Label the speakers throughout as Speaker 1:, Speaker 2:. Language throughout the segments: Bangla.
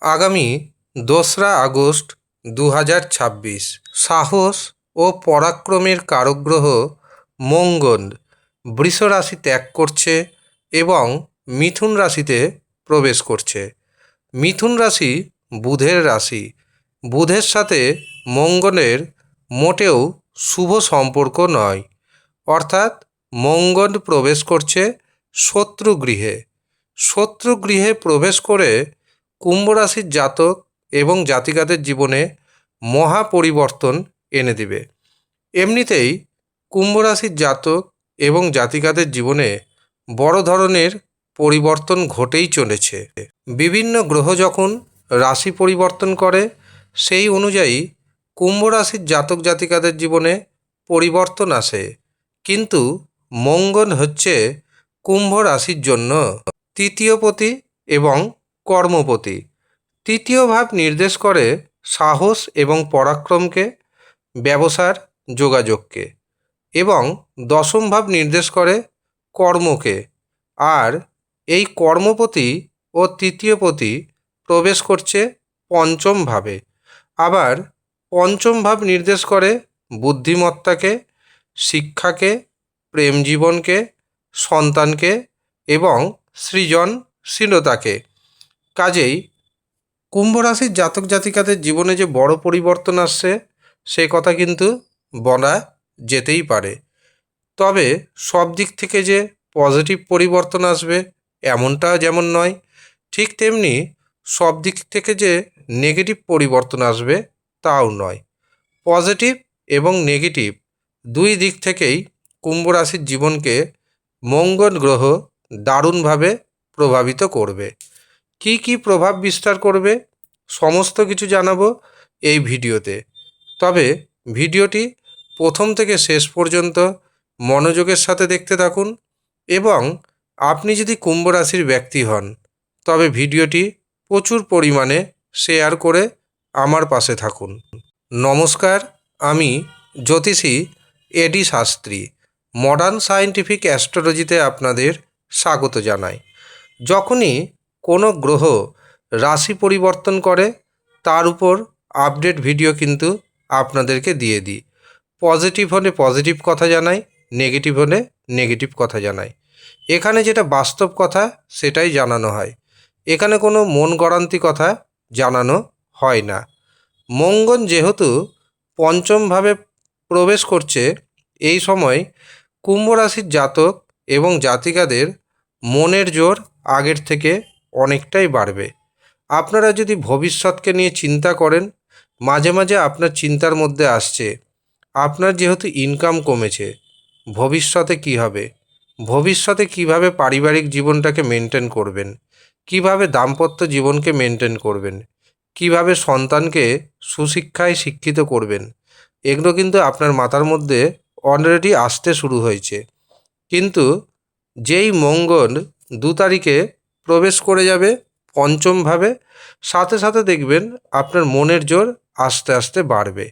Speaker 1: আগামী 2রা আগস্ট 2026 সাহস ও পরাক্রমের কারক গ্রহ মঙ্গল বৃষ রাশি ত্যাগ করছে এবং মিথুন রাশিতে প্রবেশ করছে। মিথুন রাশি বুধের রাশি। বুধের সাথে মঙ্গলের মোটেও শুভ সম্পর্ক নয়, অর্থাৎ মঙ্গল প্রবেশ করছে শত্রুগৃহে। শত্রুগৃহে প্রবেশ করে কুম্ভ রাশির জাতক এবং জাতিকাদের জীবনে মহা পরিবর্তন এনে দিবে। এমনিতেই কুম্ভ রাশির জাতক এবং জাতিকাদের জীবনে বড় ধরনের পরিবর্তন ঘটেই চলেছে। বিভিন্ন গ্রহ যখন রাশি পরিবর্তন করে সেই অনুযায়ী কুম্ভ রাশির জাতক জাতিকাদের জীবনে পরিবর্তন আসে, কিন্তু মঙ্গল হচ্ছে কুম্ভ রাশির জন্য তৃতীয়পতি এবং কর্মপতি। তৃতীয় ভাব নির্দেশ করে সাহস এবং পরাক্রমকে, ব্যবসার যোগাযোগকে, এবং দশম ভাব নির্দেশ করে কর্মকে। আর এই কর্মপতি ও তৃতীয়পতি প্রবেশ করছে পঞ্চম ভাবে। আবার পঞ্চম ভাব নির্দেশ করে বুদ্ধিমত্তাকে, শিক্ষাকে, প্রেম জীবনকে, সন্তানকে এবং সৃজনশীলতাকে। কাজেই কুম্ভ রাশির জাতক জাতিকাদের জীবনে যে বড় পরিবর্তন আসছে সে কথা কিন্তু বলা যেতেই পারে। তবে সব দিক থেকে যে পজিটিভ পরিবর্তন আসবে এমনটা যেমন নয়, ঠিক তেমনি সব দিক থেকে যে নেগেটিভ পরিবর্তন আসবে তাও নয়। পজিটিভ এবং নেগেটিভ দুই দিক থেকেই কুম্ভ রাশির জীবনকে মঙ্গল গ্রহ দারুণভাবে প্রভাবিত করবে। কি কি প্রভাব বিস্তার করবে সমস্ত কিছু জানাবো এই ভিডিওতে। তবে ভিডিওটি প্রথম থেকে শেষ পর্যন্ত মনোযোগের সাথে দেখতে থাকুন, এবং আপনি যদি কুম্ভ রাশির ব্যক্তি হন তবে ভিডিওটি প্রচুর পরিমাণে শেয়ার করে আমার পাশে থাকুন। নমস্কার, আমি জ্যোতিষী এডি শাস্ত্রী। মডার্ন সায়েন্টিফিক অ্যাস্ট্রোলজিতে আপনাদের স্বাগত জানাই। যখনই কোনো গ্রহ রাশি পরিবর্তন করে তার উপর আপডেট ভিডিও কিন্তু আপনাদেরকে দিয়ে দিই। পজিটিভ হলে পজিটিভ কথা জানাই, নেগেটিভ হলে নেগেটিভ কথা জানাই। এখানে যেটা বাস্তব কথা সেটাই জানানো হয়, এখানে কোনো মন গড়ান্তি কথা জানানো হয় না। মঙ্গল যেহেতু পঞ্চমভাবে প্রবেশ করছে, এই সময় কুম্ভ রাশির জাতক এবং জাতিকাদের মনের জোর আগের থেকে অনেকটাই বাড়বে। আপনারা যদি ভবিষ্যৎকে নিয়ে চিন্তা করেন, মাঝে মাঝে আপনার চিন্তার মধ্যে আসছে আপনার যেহেতু ইনকাম কমেছে, ভবিষ্যতে কি হবে, ভবিষ্যতে কিভাবে পারিবারিক জীবনটাকে মেনটেন করবেন, কিভাবে দাম্পত্য জীবনকে মেনটেন করবেন, কিভাবে সন্তানকে সুশিক্ষায় শিক্ষিত করবেন, এগুলো কিন্তু আপনার মাথার মধ্যে অলরেডি আসতে শুরু হয়েছে। কিন্তু যেই মঙ্গল 2 তারিখে প্রবেশ করে যাবে পঞ্চমভাবে, সাথে সাথে দেখবেন আপনার মনের জোর আস্তে আস্তে বাড়বে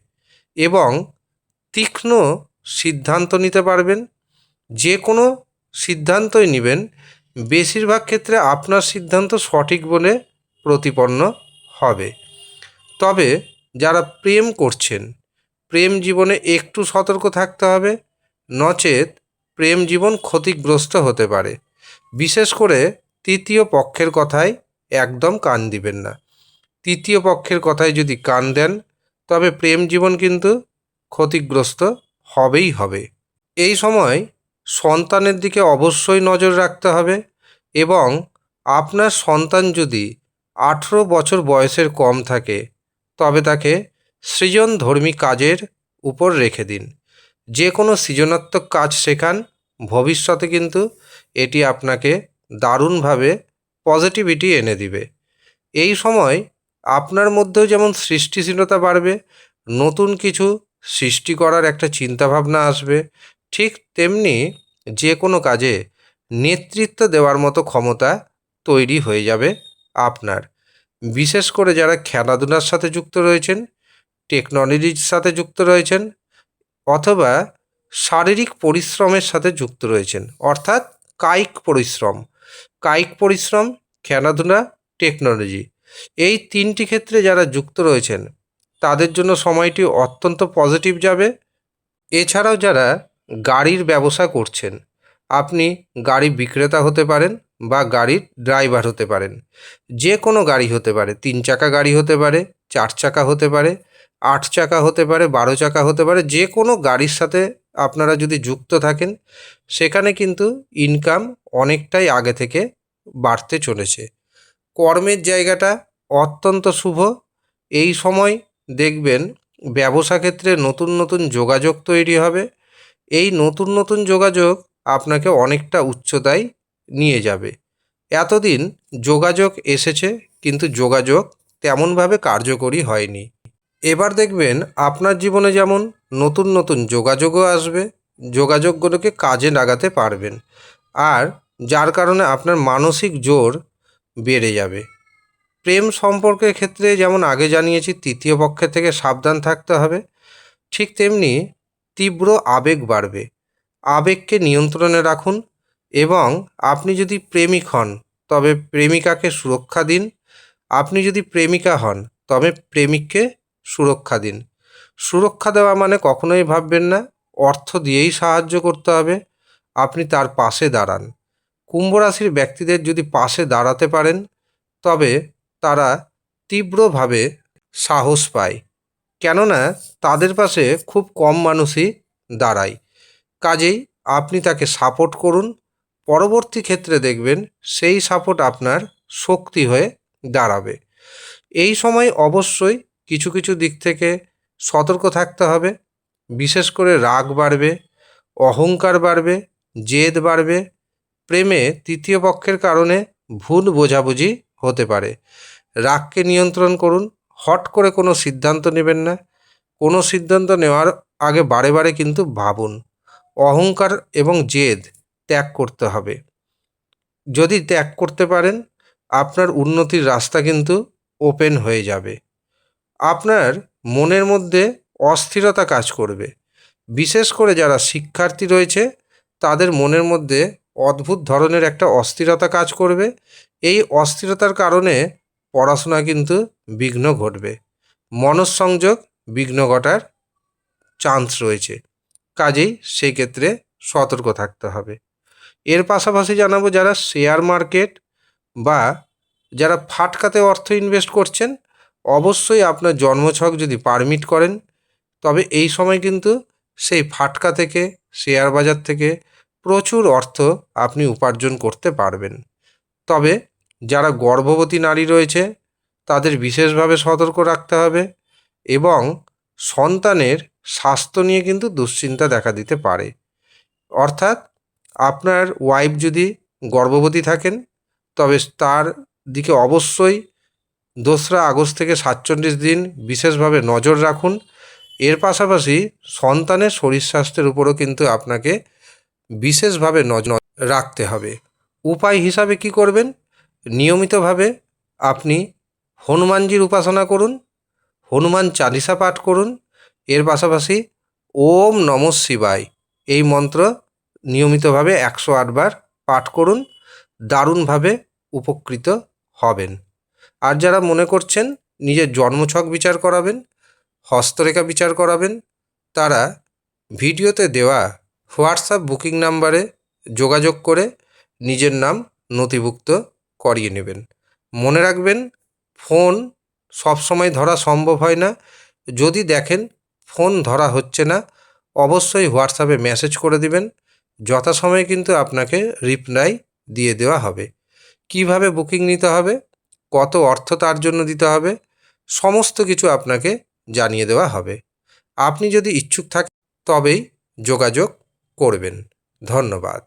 Speaker 1: এবং তীক্ষ্ণ সিদ্ধান্ত নিতে পারবেন। যে কোনো সিদ্ধান্তই নেবেন, বেশিরভাগ ক্ষেত্রে আপনার সিদ্ধান্ত সঠিক বলে প্রতিপন্ন হবে। তবে যারা প্রেম করছেন, প্রেম জীবনে একটু সতর্ক থাকতে হবে, নচেত প্রেম জীবন ক্ষতিগ্রস্ত হতে পারে। বিশেষ করে তৃতীয় পক্ষের কথায় একদম কান দিবেন না। তৃতীয় পক্ষের কথায় যদি কান দেন তবে প্রেম জীবন কিন্তু ক্ষতিগ্রস্ত হবেই হবে। এই সময় সন্তানের দিকে অবশ্যই নজর রাখতে হবে, এবং আপনার সন্তান যদি 18 বছর বয়সের কম থাকে তবে তাকে সৃজনধর্মী কাজের উপর রেখে দিন। যে কোনো সৃজনাত্মক কাজ শেখান, ভবিষ্যতে কিন্তু এটি আপনাকে দারুণভাবে পজিটিভিটি এনে দিবে। এই সময় আপনার মধ্যেও যেমন সৃষ্টিশীলতা বাড়বে, নতুন কিছু সৃষ্টি করার একটা চিন্তাভাবনা আসবে, ঠিক তেমনি যে কোনো কাজে নেতৃত্ব দেওয়ার মতো ক্ষমতা তৈরি হয়ে যাবে আপনার। বিশেষ করে যারা খেলাধুলার সাথে যুক্ত রয়েছেন, টেকনোলজির সাথে যুক্ত রয়েছেন, অথবা শারীরিক পরিশ্রমের সাথে যুক্ত রয়েছেন, অর্থাৎ কায়িক পরিশ্রম, খেলাধুলা, টেকনোলজি, এই 3টি ক্ষেত্রে যারা যুক্ত রয়েছেন তাদের জন্য সময়টি অত্যন্ত পজিটিভ যাবে। এছাড়াও যারা গাড়ির ব্যবসা করছেন, আপনি গাড়ি বিক্রেতা হতে পারেন বা গাড়ির ড্রাইভার হতে পারেন। যে কোনো গাড়ি হতে পারে, 3 চাকা গাড়ি হতে পারে, 4 চাকা হতে পারে, 8 চাকা হতে পারে, 12 চাকা হতে পারে। যে কোনো গাড়ির সাথে আপনারা যদি যুক্ত থাকেন, সেখানে কিন্তু ইনকাম অনেকটাই আগে থেকে বাড়তে চলেছে। কর্মের জায়গাটা অত্যন্ত শুভ। এই সময় দেখবেন ব্যবসা ক্ষেত্রে নতুন নতুন যোগাযোগ তৈরি হবে। এই নতুন নতুন যোগাযোগ আপনাকে অনেকটা উচ্চতায় নিয়ে যাবে। এতদিন যোগাযোগ এসেছে, কিন্তু যোগাযোগ তেমনভাবে কার্যকরী হয়নি। এবার দেখবেন আপনার জীবনে যেমন নতুন নতুন যোগাযোগও আসবে, যোগাযোগগুলোকে কাজে লাগাতে পারবেন, আর যার কারণে আপনার মানসিক জোর বেড়ে যাবে। প্রেম সম্পর্কের ক্ষেত্রে যেমন আগে জানিয়েছি তৃতীয় পক্ষের থেকে সাবধান থাকতে হবে, ঠিক তেমনি তীব্র আবেগ বাড়বে। আবেগকে নিয়ন্ত্রণে রাখুন এবং আপনি যদি প্রেমিক হন তবে প্রেমিকাকে সুরক্ষা দিন। আপনি যদি প্রেমিকা হন তবে প্রেমিককে সুরক্ষা দিন। সুরক্ষা দেওয়া মানে কখনোই ভাববেন না অর্থ দিয়েই সাহায্য করতে হবে। আপনি তার পাশে দাঁড়ান। কুম্ভ রাশির ব্যক্তিদের যদি পাশে দাঁড়াতে পারেন তবে তারা তীব্রভাবে সাহস পায়, কেননা তাদের পাশে খুব কম মানুষই দাঁড়ায়। কাজেই আপনি তাকে সাপোর্ট করুন। পরবর্তী ক্ষেত্রে দেখবেন সেই সাপোর্ট আপনার শক্তি হয়ে দাঁড়াবে। এই সময় অবশ্যই কিছু কিছু দিক থেকে সতর্ক থাকতে হবে। বিশেষ করে রাগ বাড়বে, অহংকার বাড়বে, জেদ বাড়বে। প্রেমে তৃতীয় পক্ষের কারণে ভুল বোঝাবুঝি হতে পারে। রাগকে নিয়ন্ত্রণ করুন। হট করে কোনো সিদ্ধান্ত নেবেন না। কোনো সিদ্ধান্ত নেওয়ার আগে বারে বারে কিন্তু ভাবুন। অহংকার এবং জেদ ত্যাগ করতে হবে। যদি ত্যাগ করতে পারেন আপনার উন্নতির রাস্তা কিন্তু ওপেন হয়ে যাবে। আপনার মনের মধ্যে অস্থিরতা কাজ করবে। বিশেষ করে যারা শিক্ষার্থী রয়েছে তাদের মনের মধ্যে অদ্ভুত ধরনের একটা অস্থিরতা কাজ করবে। এই অস্থিরতার কারণে পড়াশোনা কিন্তু বিঘ্ন ঘটবে। মনঃসংযোগ বিঘ্ন ঘটার চান্স রয়েছে। কাজেই সেই ক্ষেত্রে সতর্ক থাকতে হবে। এর পাশাপাশি জানাবো যারা শেয়ার মার্কেট বা যারা ফাটকাতে অর্থ ইনভেস্ট করছেন, অবশ্যই আপনার জন্মছক যদি পারমিট করেন তবে এই সময় কিন্তু সেই ফাটকা থেকে, শেয়ার বাজার থেকে প্রচুর অর্থ আপনি উপার্জন করতে পারবেন। তবে যারা গর্ভবতী নারী রয়েছে তাদের বিশেষভাবে সতর্ক রাখতে হবে এবং সন্তানের স্বাস্থ্য নিয়ে কিন্তু দুশ্চিন্তা দেখা দিতে পারে। অর্থাৎ আপনার ওয়াইফ যদি গর্ভবতী থাকেন তবে তার দিকে অবশ্যই 2রা আগস্ট থেকে 47 দিন বিশেষভাবে নজর রাখুন। এর পাশাপাশি সন্তানের শরীর স্বাস্থ্যের উপরও কিন্তু আপনাকে বিশেষভাবে নজর রাখতে হবে। উপায় হিসাবে কি করবেন? নিয়মিতভাবে আপনি হনুমানজির উপাসনা করুন, হনুমান চালিসা পাঠ করুন। এর পাশাপাশি ওম নমঃ শিবায় এই মন্ত্র নিয়মিতভাবে 108 বার পাঠ করুন। দারুণভাবে উপকৃত হবেন। আর যারা মনে করছেন নিজের জন্মছক বিচার করাবেন, হস্তরেখা বিচার করাবেন, তারা ভিডিওতে দেওয়া হোয়াটসঅ্যাপ বুকিং নাম্বারে যোগাযোগ করে নিজের নাম নথিভুক্ত করিয়ে নেবেন। মনে রাখবেন ফোন সবসময় ধরা সম্ভব হয় না। যদি দেখেন ফোন ধরা হচ্ছে না অবশ্যই হোয়াটসঅ্যাপে মেসেজ করে দিবেন। যথাসময়ে কিন্তু আপনাকে রিপ্লাই দিয়ে দেওয়া হবে। কিভাবে বুকিং নিতে হবে, কত অর্থ তার জন্য দিতে হবে, সমস্ত কিছু আপনাকে জানিয়ে দেওয়া হবে। আপনি যদি ইচ্ছুক থাকেন তবেই যোগাযোগ করবেন। ধন্যবাদ।